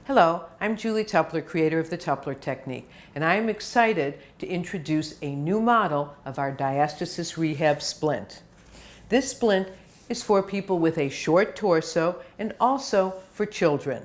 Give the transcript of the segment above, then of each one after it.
Hello, I'm Julie Tupler, creator of the Tupler Technique, and I am excited to introduce a new model of our Diastasis Rehab Splint. This splint is for people with a short torso and also for children.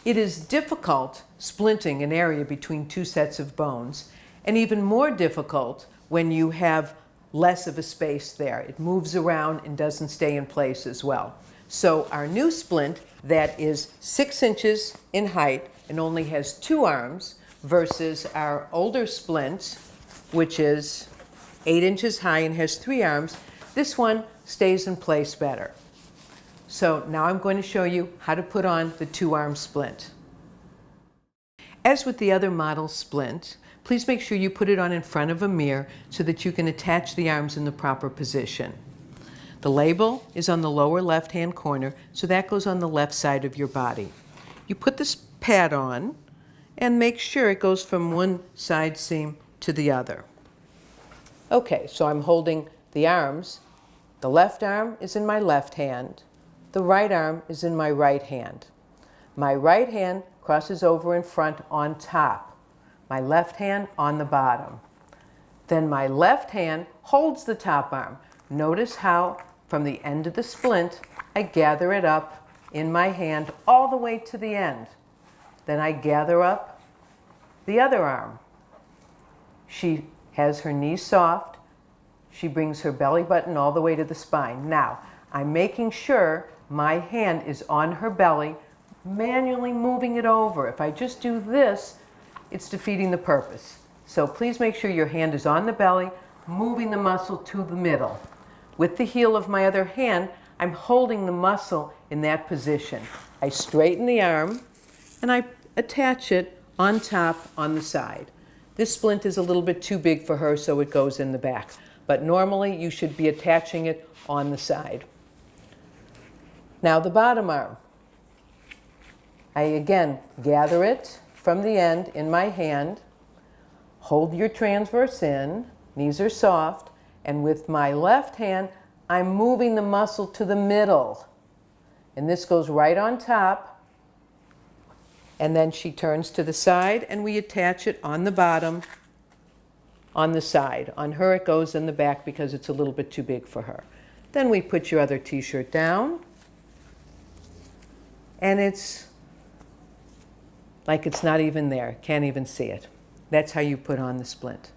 It is difficult splinting an area between two sets of bones, and even more difficult when you have less of a space there. It moves around and doesn't stay in place as well. So our new splint that is 6 inches in height and only has 2 arms versus our older splint, which is 8 inches high and has 3 arms, this one stays in place better. So now I'm going to show you how to put on the 2-arm splint. As with the other model splint, please make sure you put it on in front of a mirror so that you can attach the arms in the proper position. The label is on the lower left-hand corner, so that goes on the left side of your body. You put this pad on and make sure it goes from one side seam to the other. Okay, so I'm holding the arms. The left arm is in my left hand. The right arm is in my right hand. My right hand crosses over in front on top. My left hand on the bottom. Then my left hand holds the top arm. Notice how from the end of the splint, I gather it up in my hand all the way to the end. Then I gather up the other arm. She has her knees soft. She brings her belly button all the way to the spine. Now, I'm making sure my hand is on her belly, manually moving it over. If I just do this, it's defeating the purpose. So please make sure your hand is on the belly, moving the muscle to the middle. With the heel of my other hand, I'm holding the muscle in that position. I straighten the arm and I attach it on top on the side. This splint is a little bit too big for her, so it goes in the back. But normally you should be attaching it on the side. Now the bottom arm. I again gather it from the end in my hand. Hold your transverse in, knees are soft. And with my left hand, I'm moving the muscle to the middle. And this goes right on top. And then she turns to the side and we attach it on the bottom, on the side. On her it goes in the back because it's a little bit too big for her. Then we put your other t-shirt down. And it's like it's not even there. Can't even see it. That's how you put on the splint.